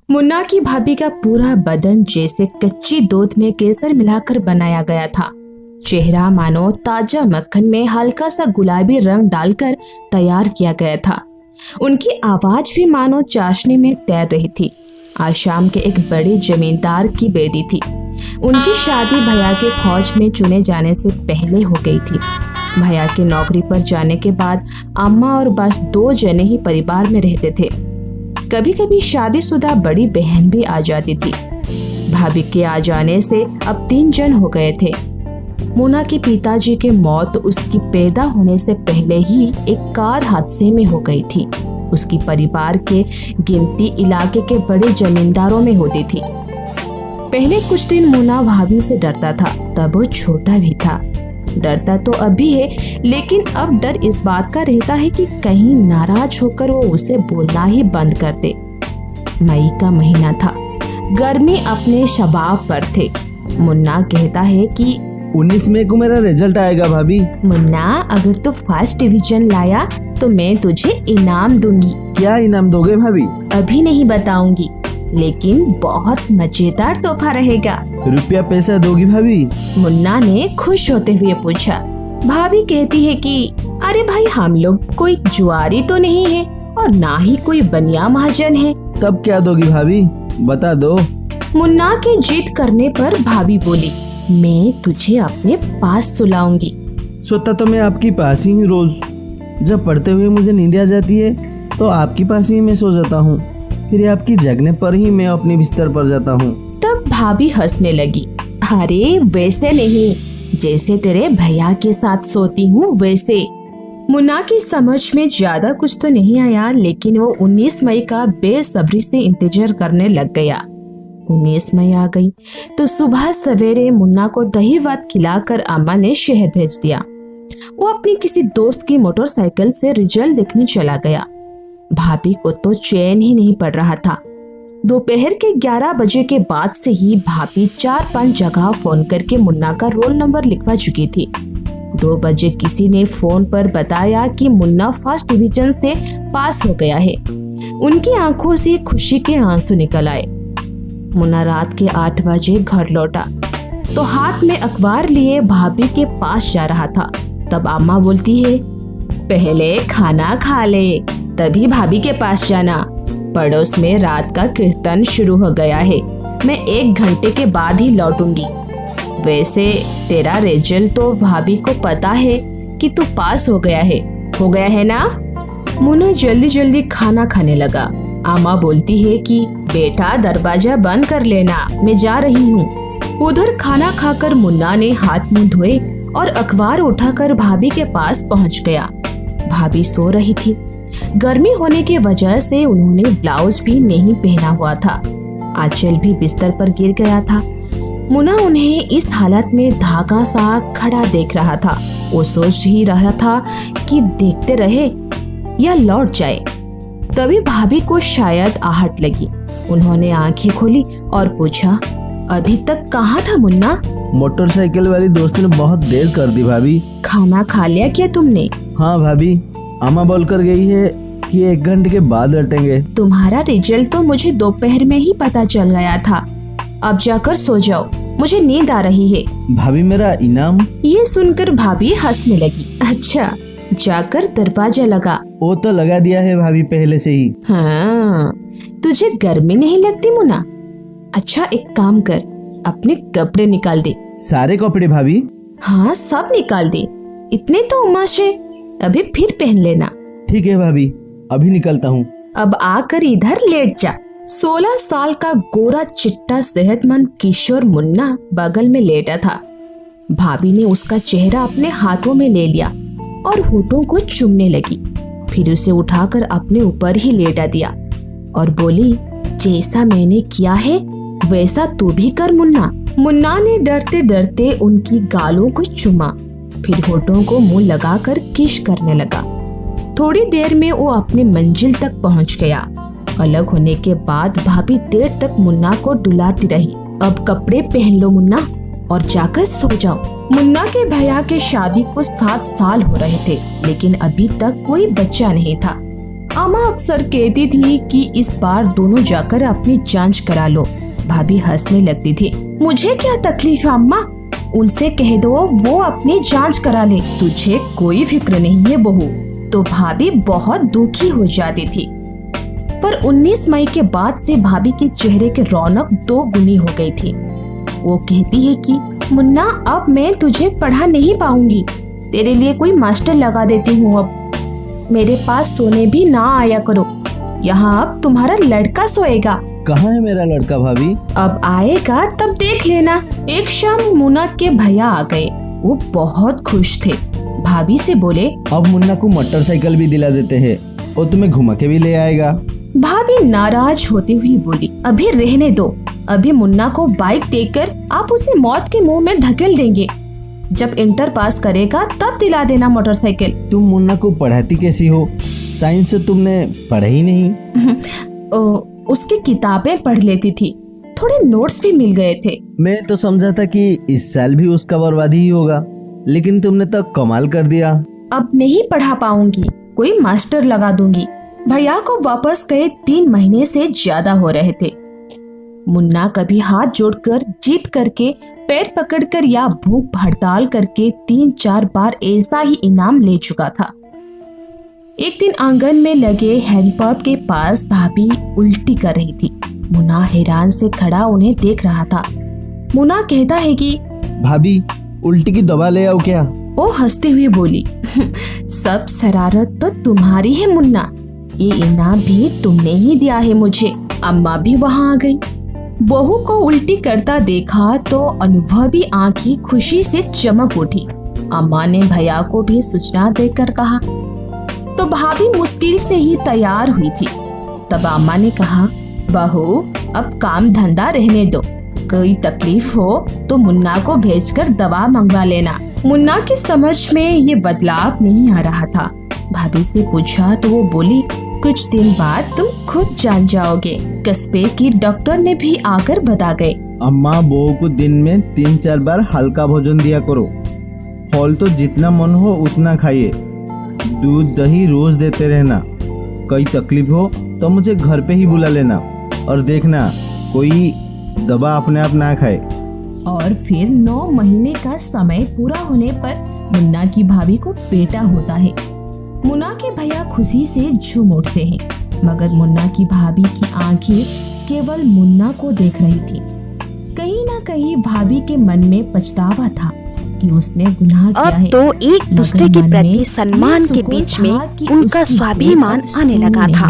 मुन्ना की भाभी का पूरा बदन जैसे कच्ची दूध में केसर मिलाकर बनाया गया था। चेहरा मानो ताजा मक्खन में हल्का सा गुलाबी रंग डालकर तैयार किया गया था। उनकी आवाज भी मानो चाशनी में तैर रही थी। आसाम के एक बड़े जमींदार की बेटी थी। उनकी शादी भैया के फौज में चुने जाने से पहले हो गई थी। भैया के नौकरी पर जाने के बाद अम्मा और बस 2 जने ही परिवार में रहते थे। कभी कभी शादीशुदा बड़ी बहन भी आ जाती थी। भाभी के आ जाने से अब 3 जन हो गए थे। मुन्ना के पिताजी की मौत उसकी पैदा होने से पहले ही एक कार हादसे में हो गई थी। उसकी परिवार के गिनती इलाके के बड़े जमींदारों में होती थी। पहले कुछ दिन मुन्ना भाभी से डरता था, तब वो छोटा भी था। डरता तो अब भी है, लेकिन अब डर इस बात का रहता है कि कहीं नाराज होकर वो उसे बोलना ही बंद कर दे। मई का महीना था। गर्मी अपने शबाब पर थे। मुन्ना कहता है कि 19 मई को मेरा रिजल्ट आएगा भाभी। मुन्ना, अगर तू फर्स्ट डिवीजन लाया तो मैं तुझे इनाम दूंगी। क्या इनाम दोगे भाभी? अभी नहीं बताऊंगी, लेकिन बहुत मजेदार तोहफा रहेगा। रुपया पैसा दोगी भाभी? मुन्ना ने खुश होते हुए पूछा। भाभी कहती है कि अरे भाई, हम लोग कोई जुआरी तो नहीं है और ना ही कोई बनिया महाजन है। तब क्या दोगी भाभी? बता दो। मुन्ना के जिद करने पर भाभी बोली, मैं तुझे अपने पास सुलाऊंगी। सोता तो मैं आपके पास ही हूँ रोज। जब पढ़ते हुए मुझे नींद आ जाती है तो आपके पास ही मैं सो जाता हूँ। फिर आपकी जगने पर ही मैं अपने बिस्तर पर जाता हूँ। तब भाभी हंसने लगी। अरे वैसे नहीं, जैसे तेरे भैया के साथ सोती हूँ वैसे। मुन्ना की समझ में ज्यादा कुछ तो नहीं आया, लेकिन वो 19 मई का बेसब्री से इंतजार करने लग गया। 19 मई आ गई तो सुबह सवेरे मुन्ना को दही भात खिलाकर अम्मा ने शहर भेज दिया। वो अपनी किसी दोस्त की मोटरसाइकिल से रिजल्ट देखने चला गया। भाभी को तो चैन ही नहीं पड़ रहा था। दोपहर के 11 बजे के बाद से ही भाभी 4-5 जगह फोन करके मुन्ना का रोल नंबर लिखवा चुकी थी। 2 बजे किसी ने फोन पर बताया कि मुन्ना फर्स्ट डिवीजन से पास हो गया है। उनकी आंखों से खुशी के आंसू निकल आए। मुन्ना रात के 8 बजे घर लौटा तो हाथ में अखबार लिए भाभी के पास जा रहा था। तब अम्मा बोलती है, पहले खाना खा ले, तभी भाभी के पास जाना। पड़ोस में रात का कीर्तन शुरू हो गया है। मैं 1 घंटे के बाद ही लौटूंगी। वैसे तेरा रिजल्ट तो भाभी को पता है कि तू पास हो गया है ना? मुन्ना जल्दी जल्दी खाना खाने लगा। अम्मा बोलती है कि बेटा दरवाजा बंद कर लेना, मैं जा रही हूँ। उधर खाना खाकर मुन्ना ने हाथ मुंह धोए और अखबार उठाकर भाभी के पास पहुँच गया। भाभी सो रही थी। गर्मी होने की वजह से उन्होंने ब्लाउज भी नहीं पहना हुआ था। आंचल भी बिस्तर पर गिर गया था। मुन्ना उन्हें इस हालत में धागा सा खड़ा देख रहा था। वो सोच ही रहा था कि देखते रहे या लौट जाए। तभी भाभी को शायद आहट लगी। उन्होंने आंखें खोली और पूछा, अभी तक कहाँ था मुन्ना? मोटरसाइकिल वाली दोस्त ने बहुत देर कर दी भाभी। खाना खा लिया क्या तुमने? हाँ भाभी, अम्मा बोलकर गई है कि 1 घंटे के बाद लौटेंगे। तुम्हारा रिजल्ट तो मुझे दोपहर में ही पता चल गया था। अब जाकर सो जाओ, मुझे नींद आ रही है। भाभी मेरा इनाम? ये सुनकर भाभी हंसने लगी। अच्छा, जाकर दरवाजा लगा। वो तो लगा दिया है भाभी पहले से ही। हाँ, तुझे गर्मी नहीं लगती मुन्ना? अच्छा एक काम कर, अपने कपड़े निकाल दे। सारे कपड़े भाभी? हाँ, सब निकाल दे। इतने तो उमाश है, अभी फिर पहन लेना। ठीक है भाभी, अभी निकलता हूँ। अब आकर इधर लेट जा। 16 साल का गोरा चिट्टा सेहतमंद किशोर मुन्ना बगल में लेटा था। भाभी ने उसका चेहरा अपने हाथों में ले लिया और होठों को चूमने लगी। फिर उसे उठाकर अपने ऊपर ही लेटा दिया और बोली, जैसा मैंने किया है वैसा तू भी कर मुन्ना। मुन्ना ने डरते डरते उनकी गालों को चूमा, फिर होठों को मुंह लगाकर किस करने लगा। थोड़ी देर में वो अपनी मंजिल तक पहुंच गया। अलग होने के बाद भाभी देर तक मुन्ना को डुलाती रही। अब कपड़े पहन लो मुन्ना और जाकर सो जाओ। मुन्ना के भैया के शादी को 7 साल हो रहे थे, लेकिन अभी तक कोई बच्चा नहीं था। अम्मा अक्सर कहती थी कि इस बार दोनों जाकर अपनी जांच करा लो। भाभी हंसने लगती थी। मुझे क्या तकलीफ है अम्मा, उनसे कह दो वो अपनी जांच करा ले, तुझे कोई फिक्र नहीं है बहू। तो भाभी बहुत दुखी हो जाती थी। पर 19 मई के बाद से भाभी के चेहरे की रौनक 2 गुनी हो गई थी। वो कहती है कि मुन्ना अब मैं तुझे पढ़ा नहीं पाऊंगी, तेरे लिए कोई मास्टर लगा देती हूँ। अब मेरे पास सोने भी ना आया करो, यहाँ अब तुम्हारा लड़का सोएगा। कहाँ है मेरा लड़का भाभी? अब आएगा तब देख लेना। एक शाम मुन्ना के भैया आ गए। वो बहुत खुश थे। भाभी से बोले, अब मुन्ना को मोटरसाइकिल भी दिला देते हैं और तुम्हें घुमा के भी ले आएगा। भाभी नाराज होती हुई बोली, अभी रहने दो, अभी मुन्ना को बाइक देकर आप उसे मौत के मुंह में ढकेल देंगे। जब इंटर पास करेगा तब दिला देना मोटरसाइकिल। तुम मुन्ना को पढ़ाती कैसी हो? साइंस से तुमने पढ़ा ही नहीं। उसकी किताबें पढ़ लेती थी, थोड़े नोट्स भी मिल गए थे। मैं तो समझा था कि इस साल भी उसका बर्बादी ही होगा, लेकिन तुमने तो कमाल कर दिया। अब नहीं पढ़ा पाऊंगी, कोई मास्टर लगा दूंगी। भैया को वापस गए 3 महीने से ज्यादा हो रहे थे। मुन्ना कभी हाथ जोड़कर, जीत करके, पैर पकड़कर या भूख हड़ताल करके 3-4 बार ऐसा ही इनाम ले चुका था। एक दिन आंगन में लगे हैंडपंप के पास भाभी उल्टी कर रही थी। मुन्ना हैरान से खड़ा उन्हें देख रहा था। मुन्ना कहता है कि भाभी उल्टी की दवा ले आओ क्या? वो हंसते हुए बोली, सब शरारत तो तुम्हारी है मुन्ना, ये इनाम भी तुमने ही दिया है मुझे। अम्मा भी वहाँ आ गई। बहू को उल्टी करता देखा तो अनुभवी आंखें खुशी से चमक उठी। अम्मा ने भैया को भी सूचना देकर कहा तो भाभी मुश्किल से ही तैयार हुई थी। तब अम्मा ने कहा, बहू अब काम धंधा रहने दो, कोई तकलीफ हो तो मुन्ना को भेजकर दवा मंगवा लेना। मुन्ना की समझ में ये बदलाव नहीं आ रहा था। भाभी से पूछा तो वो बोली, कुछ दिन बाद तुम खुद जान जाओगे। कस्बे की डॉक्टर ने भी आकर बता गए। अम्मा बहू को दिन में 3-4 बार हल्का भोजन दिया करो। फल तो जितना मन हो उतना खाइए। दूध दही रोज देते रहना। कोई तकलीफ हो तो मुझे घर पे ही बुला लेना और देखना कोई दवा अपने आप ना खाए। और फिर 9 महीने का समय पूरा होने पर मुन्ना की भाभी को बेटा होता है। मुन्ना के भैया खुशी से झूम उठते हैं, मगर मुन्ना की भाभी की आंखें केवल मुन्ना को देख रही थी। कहीं ना कहीं भाभी के मन में पछतावा था कि उसने गुनाह किया है। अब तो एक दूसरे के प्रति सम्मान के बीच में उनका स्वाभिमान आने लगा था।